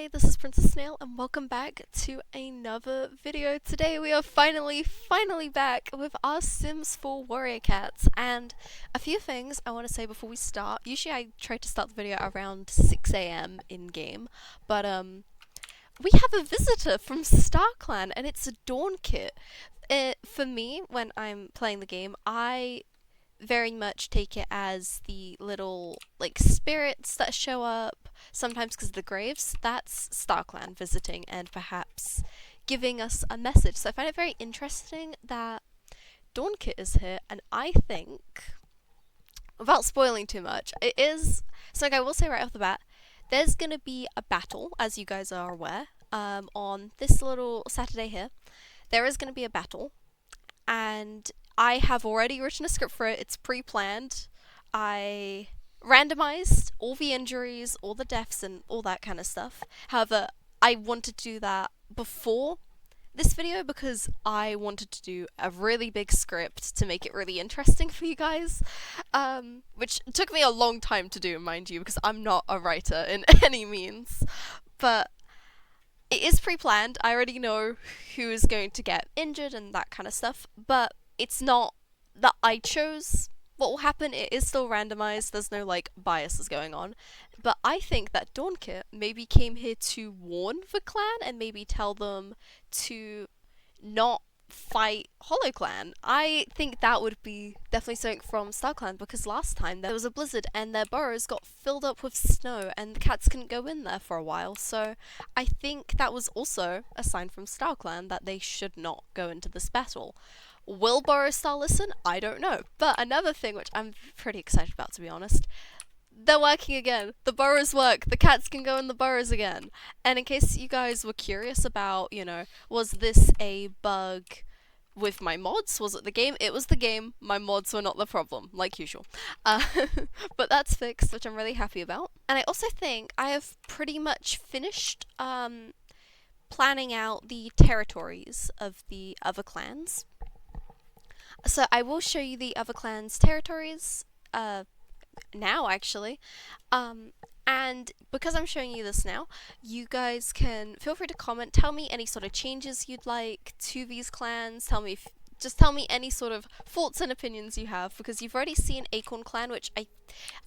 Hey, this is Princess Snail and welcome back to another video. Today we are finally back with our Sims 4 warrior cats, and a few things I want to say before we start. Usually I try to start the video around 6 a.m. in game, but we have a visitor from StarClan and it's a Dawn Kit. For me, when I'm playing the game, I very much take it as the little like spirits that show up sometimes because of the graves. That's StarClan visiting and perhaps giving us a message. So I find it very interesting that Dawnkit is here, and I think, without spoiling too much, it is something I will say right off the bat. There's gonna be a battle, as you guys are aware, on this little Saturday here. There is gonna be a battle, and I have already written a script for it. It's pre-planned. I randomized all the injuries, all the deaths, and all that kind of stuff. However, I wanted to do that before this video because I wanted to do a really big script to make it really interesting for you guys, which took me a long time to do, mind you, because I'm not a writer in any means. But it is pre-planned. I already know who is going to get injured and that kind of stuff, but it's not that I chose what will happen. It is still randomized. There's no like biases going on. But I think that Dawnkit maybe came here to warn the clan and maybe tell them to not fight HollowClan. I think that would be definitely something from StarClan, because last time there was a blizzard and their burrows got filled up with snow and the cats couldn't go in there for a while. So I think that was also a sign from StarClan that they should not go into this battle. Will BurrowClan listen? I don't know. But another thing which I'm pretty excited about, to be honest, they're working again. The burrows work. The cats can go in the burrows again. And in case you guys were curious about, was this a bug with my mods? Was it the game? It was the game. My mods were not the problem, like usual. But that's fixed, which I'm really happy about. And I also think I have pretty much finished planning out the territories of the other clans. So I will show you the other clans' territories now, actually. And because I'm showing you this now, you guys can feel free to comment. Tell me any sort of changes you'd like to these clans. Just tell me any sort of thoughts and opinions you have, because you've already seen Acorn Clan, which I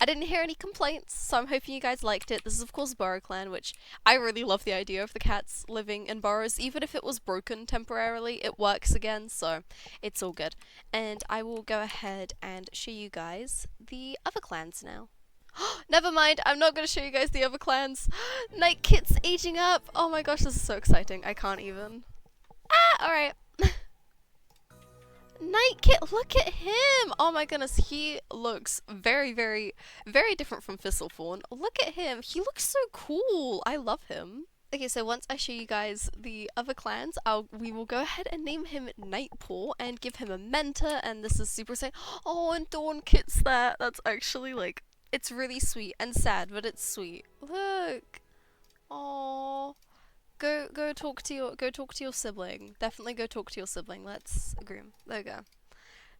didn't hear any complaints, so I'm hoping you guys liked it. This is of course BurrowClan, which I really love the idea of the cats living in burrows. Even if it was broken temporarily, it works again, so it's all good. And I will go ahead and show you guys the other clans now. Never mind, I'm not going to show you guys the other clans. Nightkit's aging up. Oh my gosh, this is so exciting. I can't even. Alright. Nightkit, look at him! Oh my goodness, he looks very, very, very different from Thistlefawn. Look at him, he looks so cool. I love him. Okay, so once I show you guys the other clans, we will go ahead and name him Nightpaw and give him a mentor, and this is super exciting. Oh, and Dawnkit's there. That's actually like, it's really sweet and sad, but it's sweet. Look. Oh. Go talk to your sibling. Definitely go talk to your sibling. Let's groom. There we go.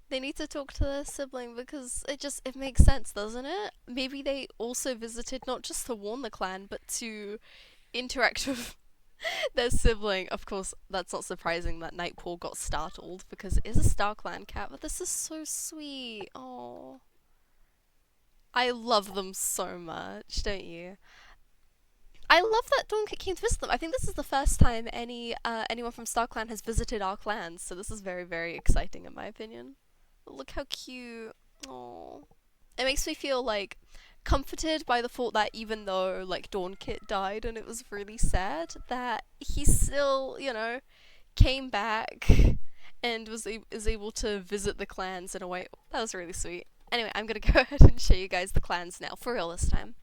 They need to talk to their sibling because it makes sense, doesn't it? Maybe they also visited not just to warn the clan, but to interact with their sibling. Of course, that's not surprising that Nightpaw got startled because it is a StarClan cat, but this is so sweet. Oh, I love them so much, don't you? I love that Dawnkit came to visit them. I think this is the first time anyone from StarClan has visited our clans, so this is very, very exciting in my opinion. Look how cute. Aww. It makes me feel like comforted by the thought that even though like Dawnkit died and it was really sad, that he still, came back and is able to visit the clans in a way. That was really sweet. Anyway, I'm gonna go ahead and show you guys the clans now, for real this time.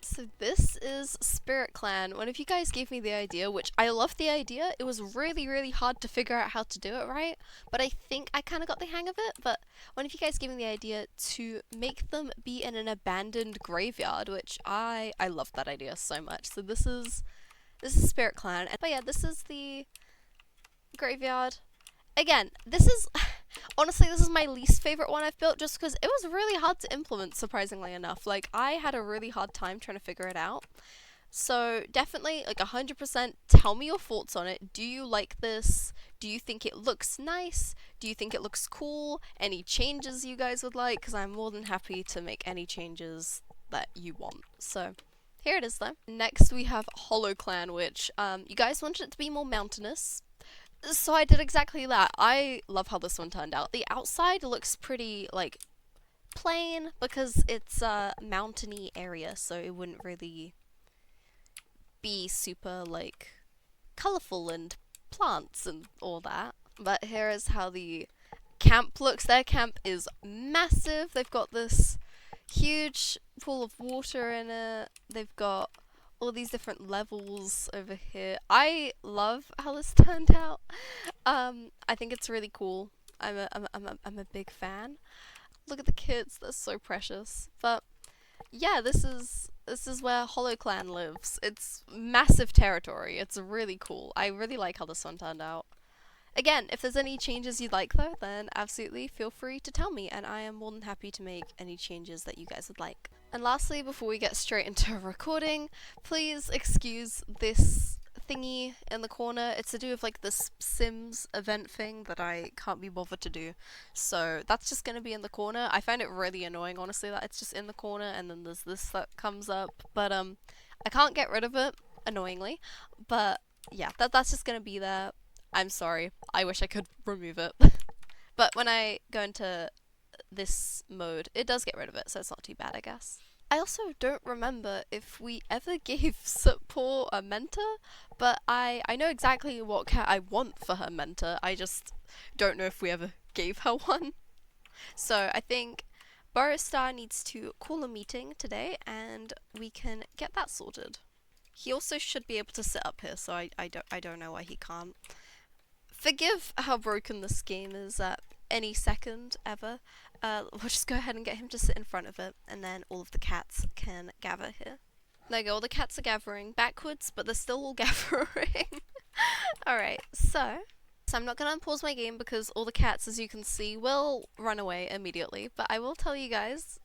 So this is Spirit Clan. One of you guys gave me the idea, which I love the idea. It was really, really hard to figure out how to do it right, but I think I kind of got the hang of it. But one of you guys gave me the idea to make them be in an abandoned graveyard, which I love that idea so much. So this is Spirit Clan. But yeah, this is the graveyard. Again, this is honestly, this is my least favorite one I've built just because it was really hard to implement, surprisingly enough. Like, I had a really hard time trying to figure it out. So definitely, like 100%, tell me your thoughts on it. Do you like this? Do you think it looks nice? Do you think it looks cool? Any changes you guys would like? Because I'm more than happy to make any changes that you want. So here it is though. Next we have HollowClan, which you guys wanted it to be more mountainous. So I did exactly that. I love how this one turned out. The outside looks pretty like plain because it's a mountainy area, so it wouldn't really be super like colorful and plants and all that. But here is how the camp looks. Their camp is massive. They've got this huge pool of water in it. They've got all these different levels over here. I love how this turned out. I think it's really cool. I'm a big fan. Look at the kids, they're so precious. But yeah, this is where HollowClan lives. It's massive territory. It's really cool. I really like how this one turned out. Again, if there's any changes you'd like though, then absolutely feel free to tell me, and I am more than happy to make any changes that you guys would like. And lastly, before we get straight into recording, please excuse this thingy in the corner. It's to do with like this Sims event thing that I can't be bothered to do. So that's just gonna be in the corner. I find it really annoying, honestly, that it's just in the corner and then there's this that comes up. But I can't get rid of it, annoyingly. But yeah, that's just gonna be there. I'm sorry. I wish I could remove it. But when I go into this mode, it does get rid of it, so it's not too bad, I guess. I also don't remember if we ever gave Sootpaw a mentor, but I know exactly what cat I want for her mentor. I just don't know if we ever gave her one. So I think BurrowClan needs to call a meeting today, and we can get that sorted. He also should be able to sit up here, so I don't know why he can't. Forgive how broken this game is at any second ever. We'll just go ahead and get him to sit in front of it, and then all of the cats can gather here. There you go, all the cats are gathering backwards, but they're still all gathering. Alright, so I'm not going to unpause my game because all the cats, as you can see, will run away immediately, but I will tell you guys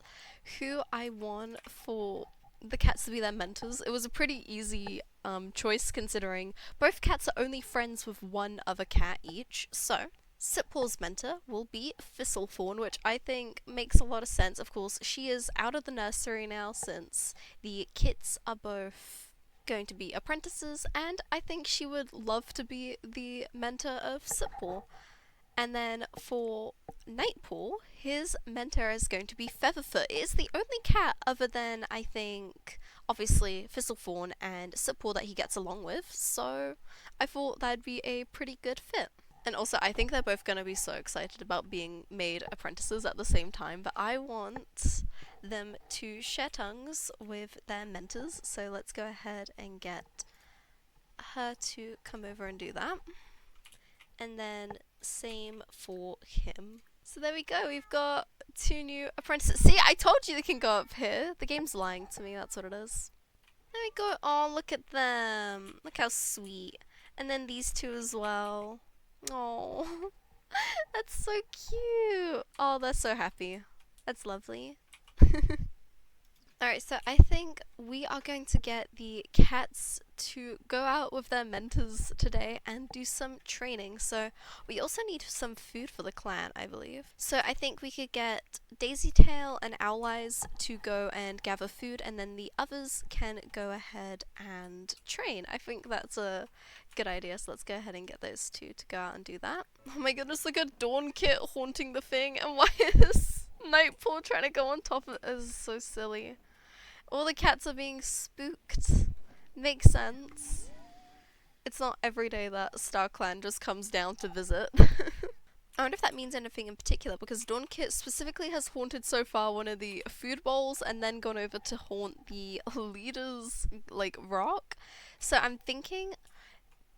who I want for the cats to be their mentors. It was a pretty easy choice considering both cats are only friends with one other cat each. So Sootpaw's mentor will be Thistlefawn, which I think makes a lot of sense. Of course, she is out of the nursery now since the kits are both going to be apprentices, and I think she would love to be the mentor of Sootpaw. And then for Nightpaw, his mentor is going to be Featherfoot. It is the only cat other than, I think, obviously Thistlefawn and Sootpaw that he gets along with, so I thought that'd be a pretty good fit. And also, I think they're both going to be so excited about being made apprentices at the same time, but I want them to share tongues with their mentors, so let's go ahead and get her to come over and do that. And then same for him. So there we go, we've got 2 new apprentices. See, I told you they can go up here. The game's lying to me, that's what it is. There we go. Oh, look at them. Look how sweet. And then these 2 as well. Oh, that's so cute. Oh, they're so happy. That's lovely. Alright, so I think we are going to get the cats to go out with their mentors today and do some training. So we also need some food for the clan, I believe. So I think we could get Daisytail and Owleyes to go and gather food, and then the others can go ahead and train. I think that's a good idea, so let's go ahead and get those 2 to go out and do that. Oh my goodness, look at Dawn Kit haunting the thing, and why is Nightpaw trying to go on top of it? This is so silly. All the cats are being spooked. Makes sense. It's not every day that StarClan just comes down to visit. I wonder if that means anything in particular, because Dawn Kit specifically has haunted so far one of the food bowls and then gone over to haunt the leader's, like, rock. So I'm thinking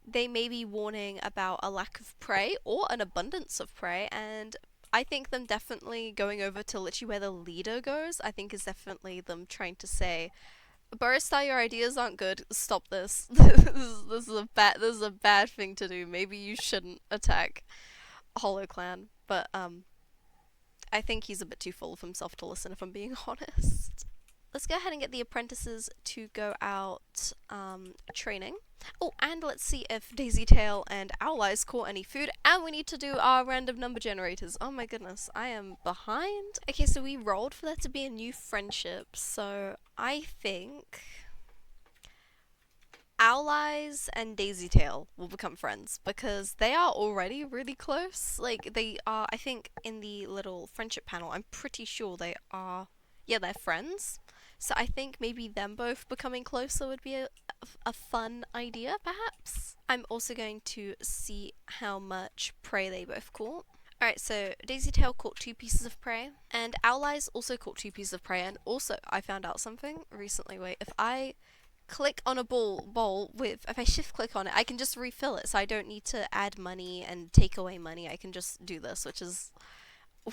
they may be warning about a lack of prey or an abundance of prey, and I think them definitely going over to literally where the leader goes, I think is definitely them trying to say, BurrowClan, your ideas aren't good, stop this. This is a bad thing to do. Maybe you shouldn't attack HollowClan. But I think he's a bit too full of himself to listen, if I'm being honest. let's go ahead and get the apprentices to go out training. Oh, and let's see if Daisy Tail and Owl Eyes caught any food. And we need to do our random number generators. Oh my goodness, I am behind. Okay, so we rolled for there to be a new friendship. So I think Owl Eyes and Daisy Tail will become friends because they are already really close. Like, they are, I think, in the little friendship panel, I'm pretty sure they are, yeah, they're friends. So I think maybe them both becoming closer would be a fun idea, perhaps. I'm also going to see how much prey they both caught. Alright, so Daisy Tail caught 2 pieces of prey, and Owl Eyes also caught 2 pieces of prey, and also I found out something recently. Wait, if I click on a bowl with, if I shift click on it, I can just refill it, so I don't need to add money and take away money. I can just do this, which is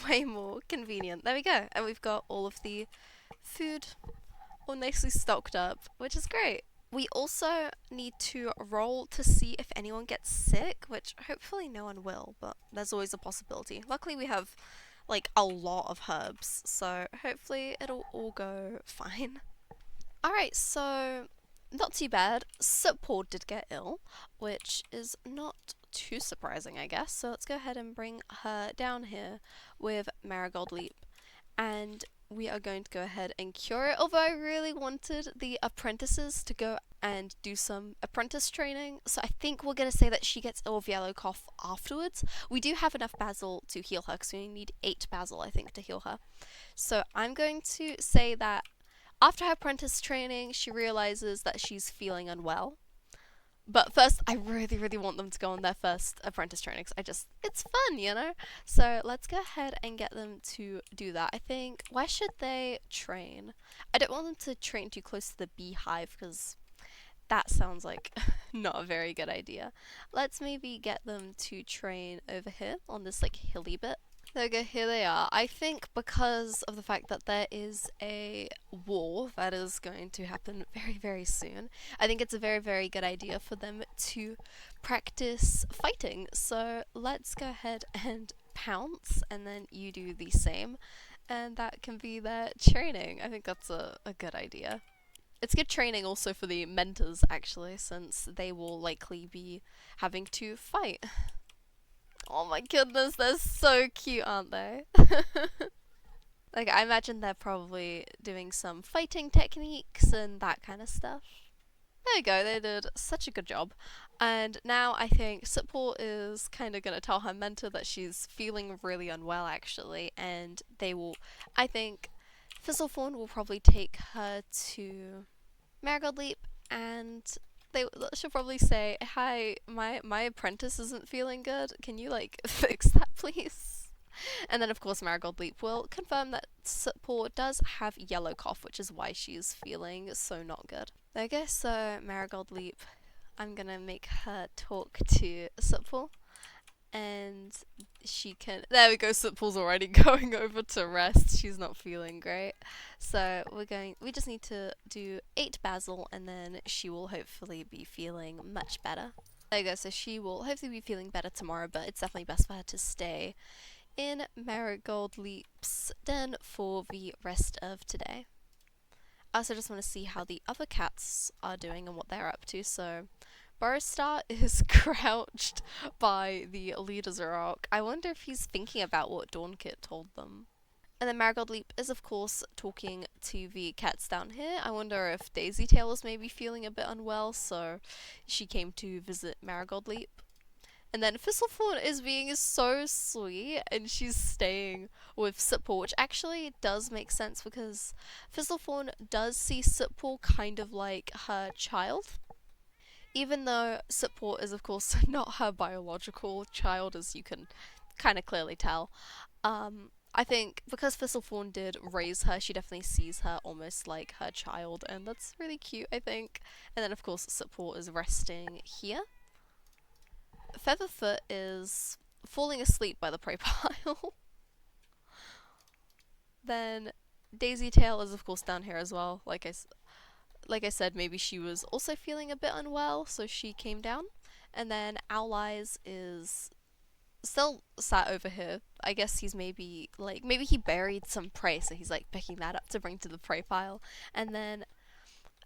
way more convenient. There we go, and we've got all of the food all nicely stocked up, which is great. We also need to roll to see if anyone gets sick, which hopefully no one will, but there's always a possibility. Luckily we have like a lot of herbs, so hopefully it'll all go fine. Alright, so not too bad. Sootpaw did get ill, which is not too surprising, I guess. So let's go ahead and bring her down here with Marigold Leap. And we are going to go ahead and cure it. Although I really wanted the apprentices to go and do some apprentice training. So I think we're going to say that she gets ill of yellow cough afterwards. We do have enough basil to heal her because we need 8 basil, I think, to heal her. So I'm going to say that after her apprentice training, she realizes that she's feeling unwell. But first, I really, really want them to go on their first apprentice training because it's fun, you know? So let's go ahead and get them to do that. I think, where should they train? I don't want them to train too close to the beehive because that sounds like not a very good idea. Let's maybe get them to train over here on this like hilly bit. There we go, here they are. I think because of the fact that there is a war that is going to happen very, very soon, I think it's a very, very good idea for them to practice fighting. So let's go ahead and pounce, and then you do the same, and that can be their training. I think that's a good idea. It's good training also for the mentors, actually, since they will likely be having to fight. Oh my goodness, they're so cute, aren't they? Like, I imagine they're probably doing some fighting techniques and that kind of stuff. There you go, they did such a good job. And now I think Sootpaw is kind of going to tell her mentor that she's feeling really unwell, actually, and they will, I think, Fizzlefawn will probably take her to Marigold Leap, and she'll probably say, "Hi, my apprentice isn't feeling good. Can you like fix that, please?" And then of course Marigold Leap will confirm that Sootpaw does have yellow cough, which is why she's feeling so not good. There we go. So Marigold Leap, I'm gonna make her talk to Sootpaw, and she can. There we go. Sootpaw's already going over to rest. She's not feeling great, so we just need to do 8 basil, and then she will hopefully be feeling much better. There you go. So she will hopefully be feeling better tomorrow, but it's definitely best for her to stay in Marigold Leap's den for the rest of today. I also just want to see how the other cats are doing and what they're up to. So Burstar is crouched by the leader's rock. I wonder if he's thinking about what Dawnkit told them. And then Marigold Leap is, of course, talking to the cats down here. I wonder if Daisy Tail is maybe feeling a bit unwell, so she came to visit Marigold Leap. And then Fizzlefawn is being so sweet, and she's staying with Sootpaw, which actually does make sense because Fizzlefawn does see Sootpaw kind of like her child. Even though Sootpaw is, of course, not her biological child, as you can kind of clearly tell. I think because Fizzlefawn did raise her, she definitely sees her almost like her child, and that's really cute, I think. And then, of course, Sootpaw is resting here. Featherfoot is falling asleep by the prey pile. Then Daisy Tail is, of course, down here as well. Like I said, maybe she was also feeling a bit unwell, so she came down. And then Owl Eyes is still sat over here. I guess he's maybe like maybe he buried some prey, so he's like picking that up to bring to the prey pile. And then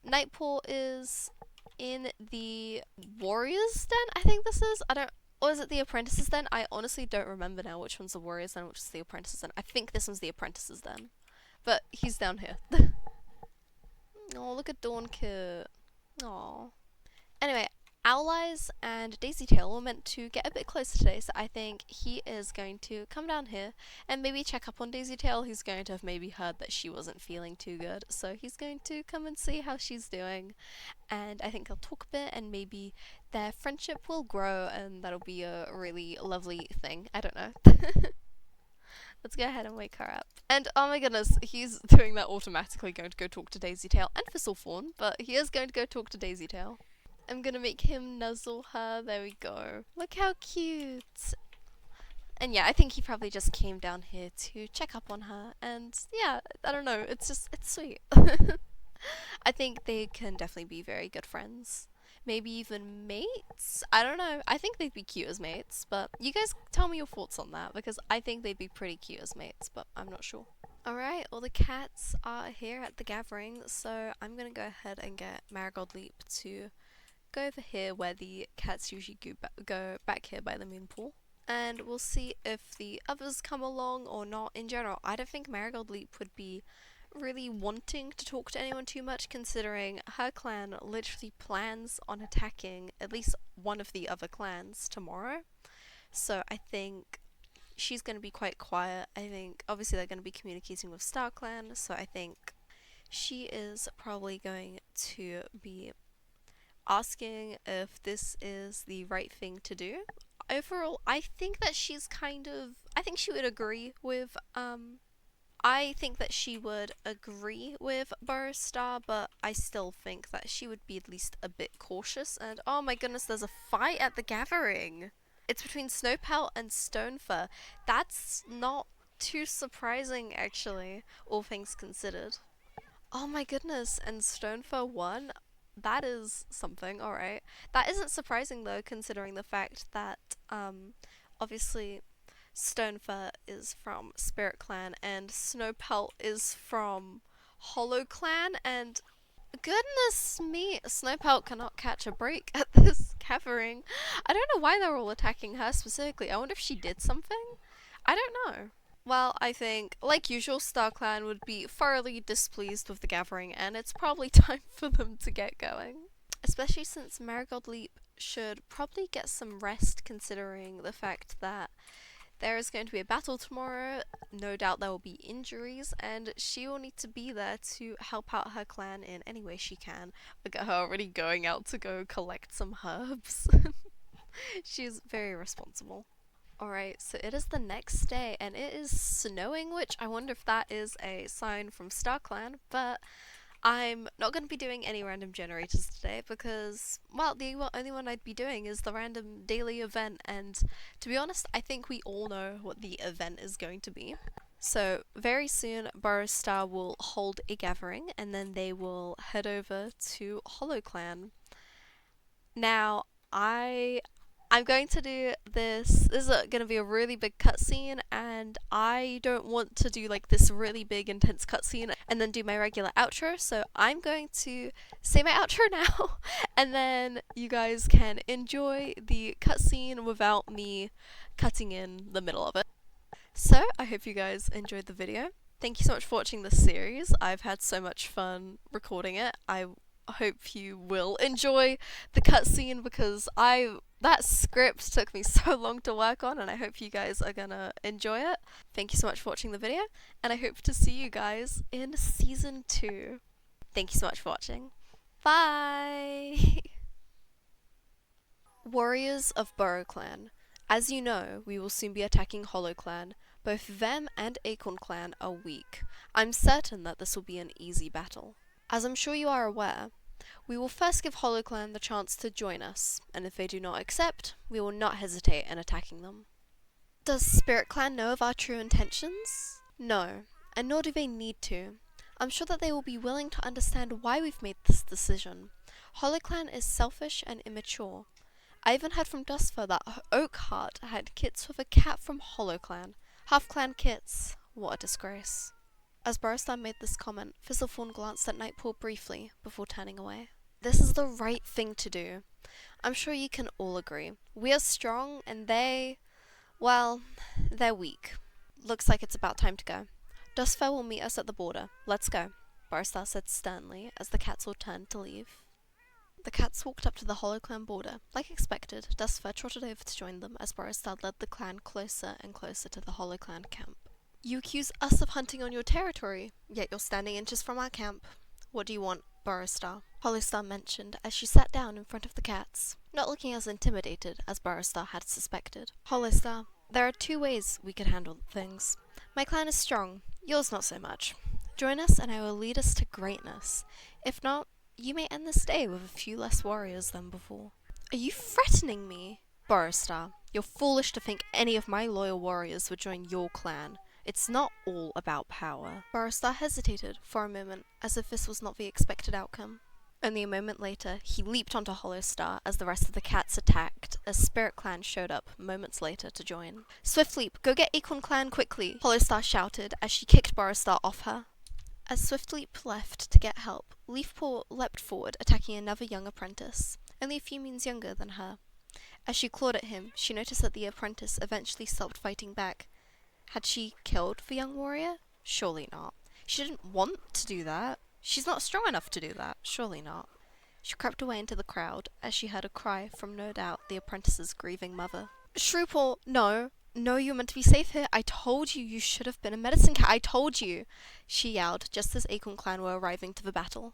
Nightpaw is in the warriors den. I think this is. I don't. Or is it the apprentices den? I honestly don't remember now which one's the warriors den, which is the apprentices den. I think this one's the apprentices den, but he's down here. Oh, look at Dawn Kit. Aw. Anyway, Owl Eyes and Daisy Tail were meant to get a bit closer today, so I think he is going to come down here and maybe check up on Daisy Tail. He's going to have maybe heard that she wasn't feeling too good, so he's going to come and see how she's doing. And I think they'll talk a bit, and maybe their friendship will grow, and that'll be a really lovely thing. I don't know. Let's go ahead and wake her up. And oh my goodness, he's doing that automatically, going to go talk to Daisy Tail and Thistlefawn, but he is going to go talk to Daisy Tail. I'm gonna make him nuzzle her. There we go. Look how cute. And yeah, I think he probably just came down here to check up on her. And yeah, I don't know. It's sweet. I think they can definitely be very good friends. Maybe even mates? I don't know. I think they'd be cute as mates. But you guys tell me your thoughts on that, because I think they'd be pretty cute as mates, but I'm not sure. Alright, all the cats are here at the gathering, so I'm gonna go ahead and get Marigold Leap to go over here where the cats usually go back here by the moon pool, and we'll see if the others come along or not. In general, I don't think Marigold Leap would be really wanting to talk to anyone too much, considering her clan literally plans on attacking at least one of the other clans tomorrow. So I think she's going to be quite quiet. I think obviously they're going to be communicating with StarClan, so I think she is probably going to be asking if this is the right thing to do. Overall, I think that she's I think she would agree with, I think that she would agree with BurrowStar, but I still think that she would be at least a bit cautious. And oh my goodness, there's a fight at the gathering. It's between Sootpaw and Stonefur. That's not too surprising, actually, all things considered. Oh my goodness, and Stonefur won? That is something, alright. That isn't surprising though, considering the fact that, obviously, Stonefur is from Spirit Clan and Snowpelt is from HollowClan, and goodness me, Snowpelt cannot catch a break at this gathering. I don't know why they're all attacking her specifically. I wonder if she did something? I don't know. Well, I think, like usual, StarClan would be thoroughly displeased with the gathering, and it's probably time for them to get going. Especially since Marigold Leap should probably get some rest, considering the fact that there is going to be a battle tomorrow. No doubt there will be injuries, and she will need to be there to help out her clan in any way she can. Look at her already going out to go collect some herbs. She's very responsible. Alright, so it is the next day, and it is snowing, which I wonder if that is a sign from StarClan, but I'm not going to be doing any random generators today because, well, the only one I'd be doing is the random daily event, and to be honest, I think we all know what the event is going to be. So very soon, BurrowStar will hold a gathering, and then they will head over to HollowClan. Now, I'm going to do this is going to be a really big cutscene, and I don't want to do like this really big intense cutscene and then do my regular outro, so I'm going to say my outro now, and then you guys can enjoy the cutscene without me cutting in the middle of it. So, I hope you guys enjoyed the video. Thank you so much for watching this series. I've had so much fun recording it. I hope you will enjoy the cutscene because that script took me so long to work on, and I hope you guys are gonna enjoy it. Thank you so much for watching the video, and I hope to see you guys in season 2. Thank you so much for watching. Bye! Warriors of BurrowClan. As you know, we will soon be attacking HollowClan. Both them and Acorn Clan are weak. I'm certain that this will be an easy battle. As I'm sure you are aware, we will first give HollowClan the chance to join us, and if they do not accept, we will not hesitate in attacking them. Does Spirit Clan know of our true intentions? No, and nor do they need to. I'm sure that they will be willing to understand why we've made this decision. HollowClan is selfish and immature. I even heard from Dustfur that Oakheart had kits with a cat from HollowClan. Half-clan kits. What a disgrace. As Burrowstar made this comment, Fizzlefawn glanced at Nightpaw briefly before turning away. This is the right thing to do. I'm sure you can all agree. We are strong and well, they're weak. Looks like it's about time to go. Dustfur will meet us at the border. Let's go, Burrowstar said sternly as the cats all turned to leave. The cats walked up to the HollowClan border. Like expected, Dustfur trotted over to join them as Burrowstar led the clan closer and closer to the HollowClan camp. You accuse us of hunting on your territory, yet you're standing inches from our camp. What do you want, Burrowstar? HollowStar mentioned as she sat down in front of the cats, not looking as intimidated as Burrowstar had suspected. HollowStar, there are 2 ways we could handle things. My clan is strong, yours not so much. Join us and I will lead us to greatness. If not, you may end this day with a few less warriors than before. Are you threatening me? Burrowstar, you're foolish to think any of my loyal warriors would join your clan. It's not all about power. Burrowstar hesitated for a moment, as if this was not the expected outcome. Only a moment later, he leaped onto HollowStar as the rest of the cats attacked, as Spirit Clan showed up moments later to join. Swiftleap, go get Acorn Clan quickly, HollowStar shouted as she kicked Burrowstar off her. As Swiftleap left to get help, Leafpaw leapt forward, attacking another young apprentice, only a few moons younger than her. As she clawed at him, she noticed that the apprentice eventually stopped fighting back. Had she killed the young warrior? Surely not. She didn't want to do that. She's not strong enough to do that. Surely not. She crept away into the crowd as she heard a cry from no doubt the apprentice's grieving mother. Shrewpaw, no. No, you're meant to be safe here. I told you you should have been a medicine cat. I told you, she yelled just as Acorn Clan were arriving to the battle.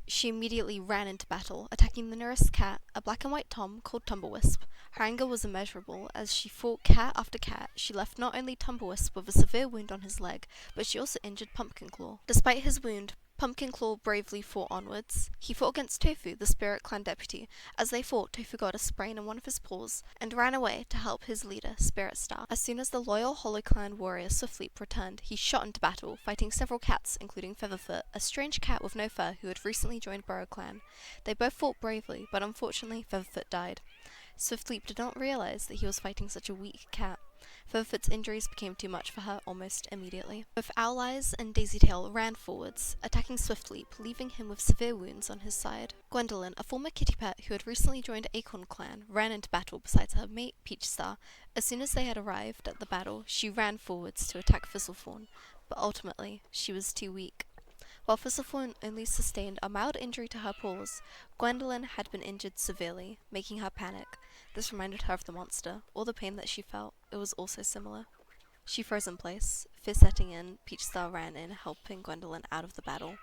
She immediately ran into battle, attacking the nearest cat, a black and white tom called Tumblewisp. Her anger was immeasurable. As she fought cat after cat, she left not only Tumblewisp with a severe wound on his leg, but she also injured Pumpkinclaw. Despite his wound, Pumpkinclaw bravely fought onwards. He fought against Tofu, the Spirit Clan deputy. As they fought, Tofu got a sprain in one of his paws and ran away to help his leader, Spirit Star. As soon as the loyal HollowClan warrior Swiftleap returned, he shot into battle, fighting several cats, including Featherfoot, a strange cat with no fur who had recently joined BurrowClan. They both fought bravely, but unfortunately Featherfoot died. Swiftleap did not realize that he was fighting such a weak cat. Featherfoot's injuries became too much for her almost immediately. Both Owleyes and Daisytail ran forwards, attacking Swiftleap, leaving him with severe wounds on his side. Gwendolyn, a former kitty pet who had recently joined Acorn Clan, ran into battle beside her mate Peachstar. As soon as they had arrived at the battle, she ran forwards to attack Fizzlefawn, but ultimately she was too weak. While Fizzlefawn only sustained a mild injury to her paws, Gwendolyn had been injured severely, making her panic. This reminded her of the monster. All the pain that she felt, it was also similar. She froze in place. Fear setting in, Peachstar ran in, helping Gwendolyn out of the battle.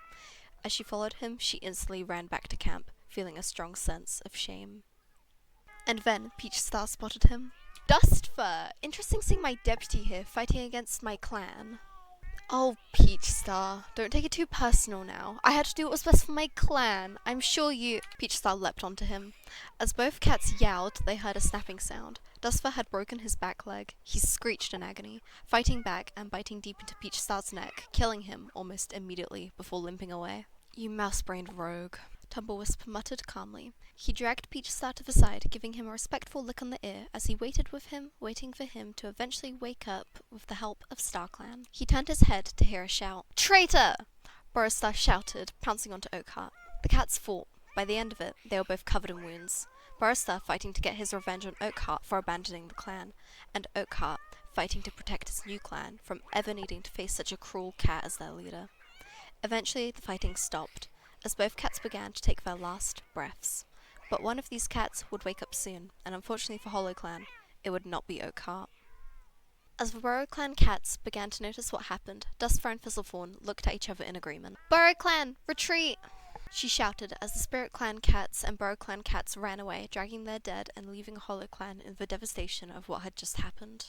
As she followed him, she instantly ran back to camp, feeling a strong sense of shame. And then Peachstar spotted him. Dustfur! Interesting seeing my deputy here, fighting against my clan. Oh, Peachstar, don't take it too personal now. I had to do what was best for my clan. I'm sure you— Peachstar leapt onto him. As both cats yowled, they heard a snapping sound. Dustfur had broken his back leg. He screeched in agony, fighting back and biting deep into Peachstar's neck, killing him almost immediately before limping away. You mouse-brained rogue, Tumblewisp muttered calmly. He dragged Peachstar to the side, giving him a respectful lick on the ear as he waited with him, waiting for him to eventually wake up with the help of StarClan. He turned his head to hear a shout. Traitor! Burrowstar shouted, pouncing onto Oakheart. The cats fought. By the end of it, they were both covered in wounds. Burrowstar fighting to get his revenge on Oakheart for abandoning the clan, and Oakheart fighting to protect his new clan from ever needing to face such a cruel cat as their leader. Eventually, the fighting stopped, as both cats began to take their last breaths. But one of these cats would wake up soon, and unfortunately for HollowClan, it would not be Oakheart. As the BurrowClan cats began to notice what happened, Dustfur and Fizzlefawn looked at each other in agreement. BurrowClan, retreat! She shouted as the Spirit Clan cats and BurrowClan cats ran away, dragging their dead and leaving HollowClan in the devastation of what had just happened.